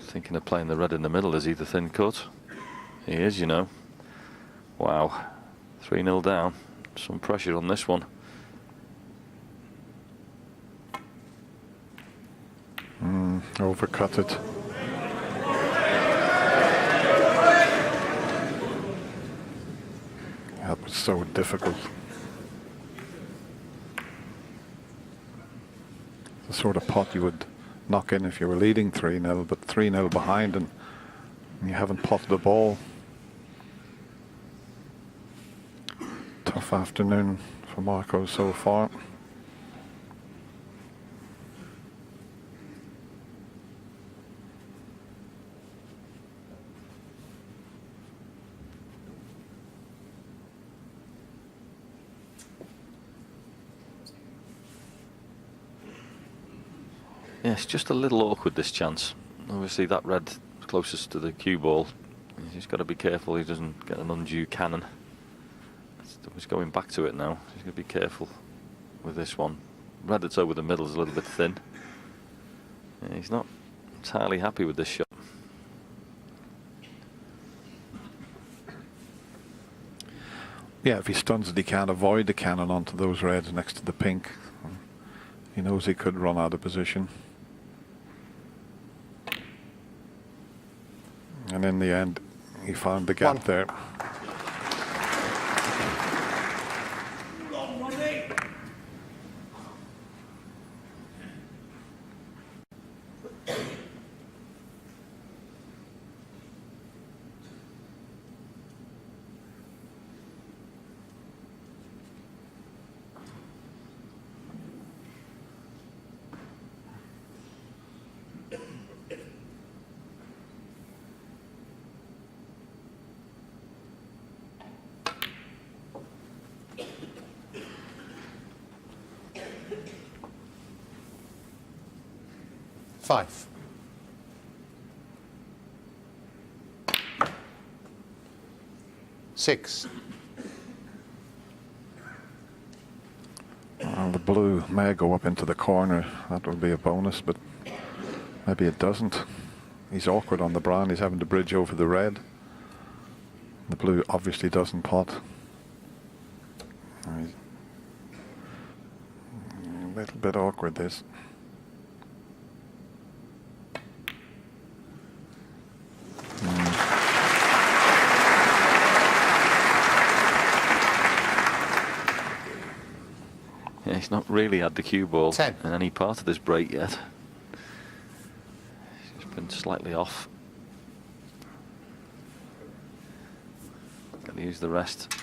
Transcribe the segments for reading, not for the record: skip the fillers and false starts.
Thinking of playing the red in the middle. Is he the thin cut? He is, you know. Wow. 3-0 down. Some pressure on this one. Overcut it. That was so difficult. The sort of pot you would knock in if you were leading 3-0, but 3-0 behind and you haven't potted the ball. Tough afternoon for Marco so far. Yeah, it's just a little awkward, this chance. Obviously that red closest to the cue ball. He's got to be careful he doesn't get an undue cannon. He's going back to it now. He's going to be careful with this one. Red that's over the middle is a little bit thin. Yeah, he's not entirely happy with this shot. Yeah, if he stuns it, he can't avoid the cannon onto those reds next to the pink. He knows he could run out of position. And in the end, he found the gap there. Five. Six. Well, the blue may go up into the corner. That would be a bonus, but maybe it doesn't. He's awkward on the brown. He's having to bridge over the red. The blue obviously doesn't pot. He's a little bit awkward, this. Yeah, he's not really had the cue ball 10. in any part of this break yet. He's been slightly off. Got to use the rest.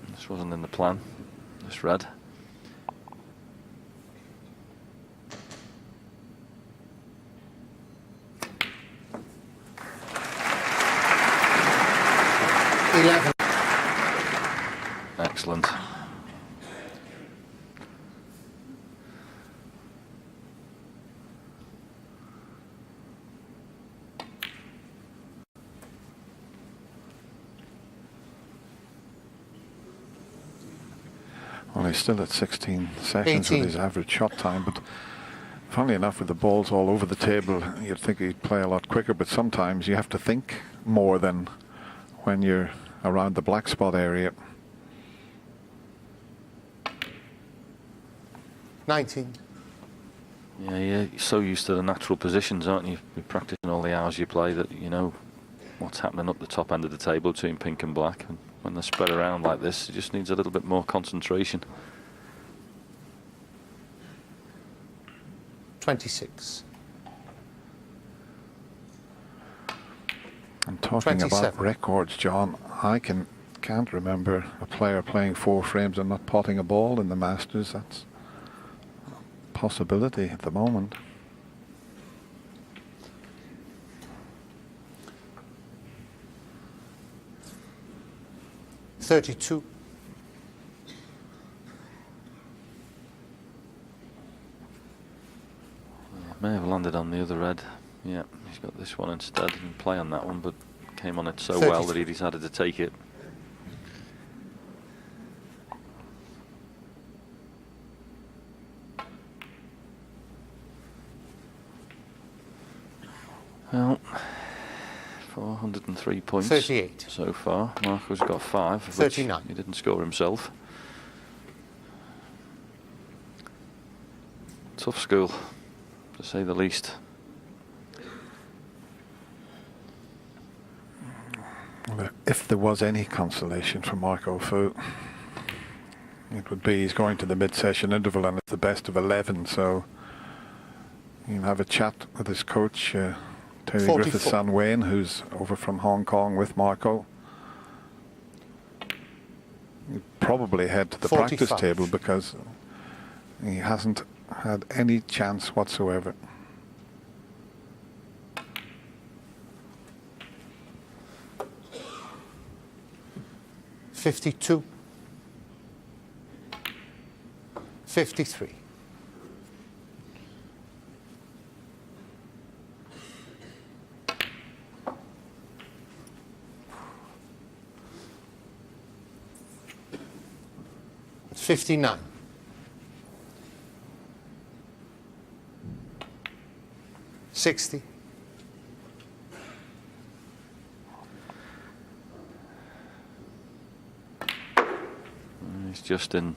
This wasn't in the plan. This red. Excellent. Well, he's still at 16 seconds 18. with his average shot time, but funnily enough, with the balls all over the table, you'd think he'd play a lot quicker, but sometimes you have to think more than when you're around the black spot area. 19. Yeah, you're so used to the natural positions, aren't you? You're practicing all the hours you play that you know what's happening up the top end of the table between pink and black. And when they're spread around like this, it just needs a little bit more concentration. 26. And talking 27. about records, John, I can't remember a player playing 4 frames and not potting a ball in the Masters. That's a possibility at the moment. $32. May have landed on the other red. Yeah, he's got this one instead. He can play on that one, but came on it so well that he decided to take it. 3 points 38. so far. Marco's got 5. 39. He didn't score himself. Tough school, to say the least. If there was any consolation for Marco Fu, it would be he's going to the mid-session interval and it's the best of 11, so you can have a chat with his coach, Terry 44. Griffith's son Wayne, who's over from Hong Kong with Marco. He'd probably head to the 45. practice table because he hasn't had any chance whatsoever. $52. 53. $59. 60. He's just in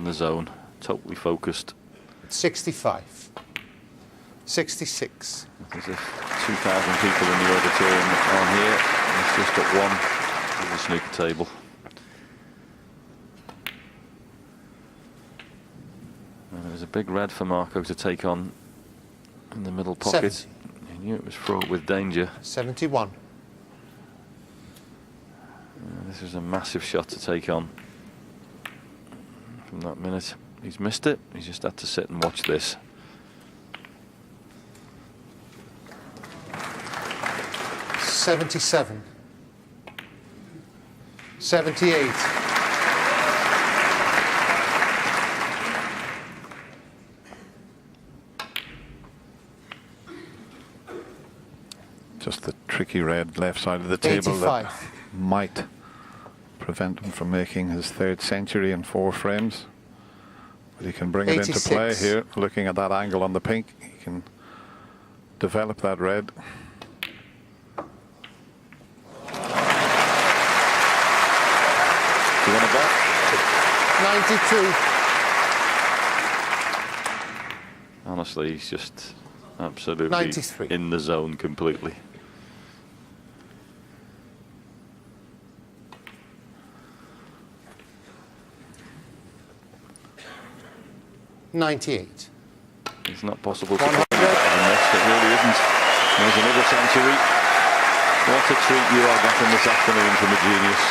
the zone, totally focused. 65. 66. There's 2,000 people in the auditorium on here. And it's just at one of the snooker table. And it was a big red for Marco to take on in the middle pocket. 70. He knew it was fraught with danger. 71. This was a massive shot to take on from that minute. He's missed it. He's just had to sit and watch this. $77. 78. Just the tricky red left side of the table that 85. might prevent him from making his 3rd century in 4 frames. But he can bring it into 86. play here. Looking at that angle on the pink, he can develop that red. Do you want to bet? 92. Honestly, he's just absolutely 93. in the zone completely. $98. It's not possible to 100. put better than this. It really isn't. There's another century. What a treat you are getting this afternoon from a genius.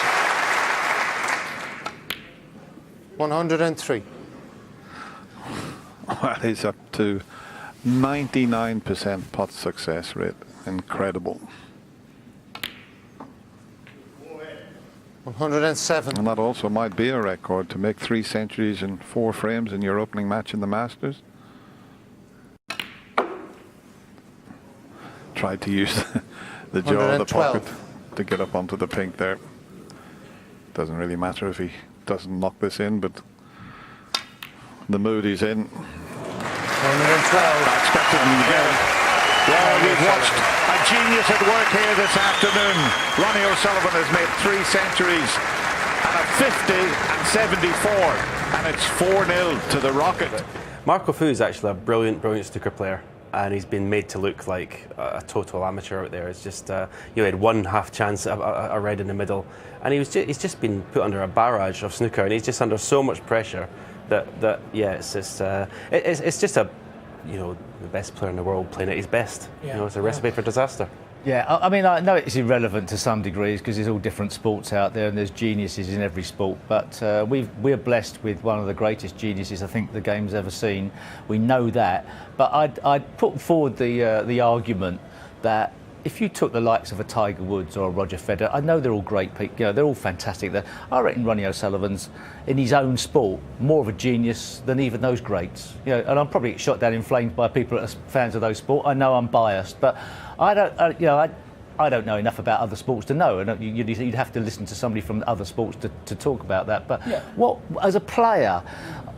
103. Well, he's up to 99% pot success rate. Incredible. 107. And that also might be a record to make 3 centuries in 4 frames in your opening match in the Masters. Tried to use the jaw of the 112. pocket to get up onto the pink there. Doesn't really matter if he doesn't knock this in, but the mood he's in. 112. I expected him to get it. Well, we've watched a genius at work here this afternoon. Ronnie O'Sullivan has made 3 centuries and a 50 and 74, and it's 4-0 to the Rocket. Marco Fu is actually a brilliant snooker player, and he's been made to look like a total amateur out there. It's just, he had 1 half chance at a red in the middle, and he's just been put under a barrage of snooker, and he's just under so much pressure that yeah, it's just a, the best player in the world playing at his best. Yeah. It's a recipe for disaster. Yeah, I mean, I know it's irrelevant to some degrees because there's all different sports out there and there's geniuses in every sport. But we're blessed with one of the greatest geniuses I think the game's ever seen. We know that. But I'd put forward the argument that if you took the likes of a Tiger Woods or a Roger Federer, I know they're all great people, they're all fantastic. I reckon Ronnie O'Sullivan's, in his own sport, more of a genius than even those greats. And I'm probably shot down in flames by people that are fans of those sports. I know I'm biased, but I don't know enough about other sports to know, and you'd have to listen to somebody from other sports to talk about that. But what, as a player,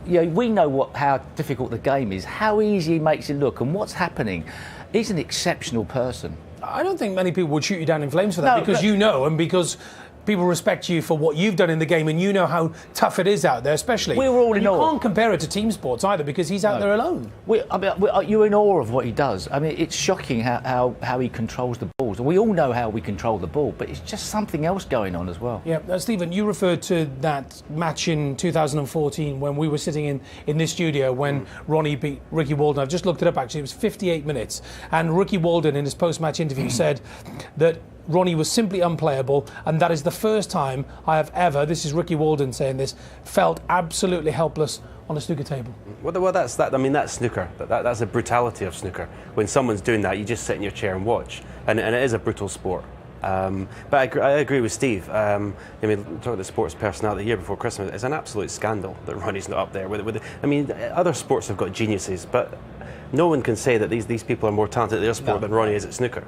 we know how difficult the game is, how easy he makes it look, and what's happening. He's an exceptional person. I don't think many people would shoot you down in flames for that, No, because but- you know, and because people respect you for what you've done in the game, and you know how tough it is out there, especially. We were all And in you awe. can't compare it to team sports either, because he's out there alone. You're in awe of what he does. I mean, it's shocking how he controls the balls. We all know how we control the ball, but it's just something else going on as well. Yeah, Stephen, you referred to that match in 2014 when we were sitting in this studio when Ronnie beat Ricky Walden. I've just looked it up, actually. It was 58 minutes. And Ricky Walden, in his post-match interview, said that Ronnie was simply unplayable, and that is the first time I have ever, this is Ricky Walden saying this, felt absolutely helpless on a snooker table. Well, that's that. I mean, that's snooker. That's the brutality of snooker. When someone's doing that, you just sit in your chair and watch, and it is a brutal sport. But I agree with Steve. I mean, talking about the sports personality the year before Christmas, it's an absolute scandal that Ronnie's not up there. I mean, other sports have got geniuses, but no one can say that these people are more talented at their sport than Ronnie is at snooker.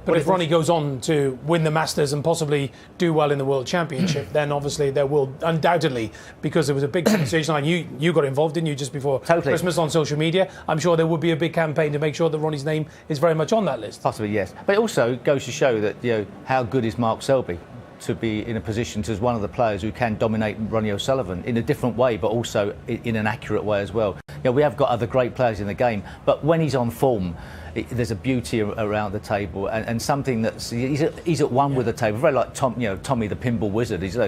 But if Ronnie goes on to win the Masters and possibly do well in the World Championship, then obviously there will undoubtedly, because there was a big conversation, and you got involved, didn't you, just before Christmas on social media, I'm sure there would be a big campaign to make sure that Ronnie's name is very much on that list. Possibly, yes. But it also goes to show that, how good is Mark Selby to be in a position to, as one of the players who can dominate Ronnie O'Sullivan in a different way, but also in an accurate way as well. We have got other great players in the game, but when he's on form, there's a beauty around the table, and something that's he's at one with the table, very like Tommy the Pinball Wizard. He's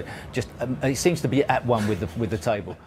he seems to be at one with the table.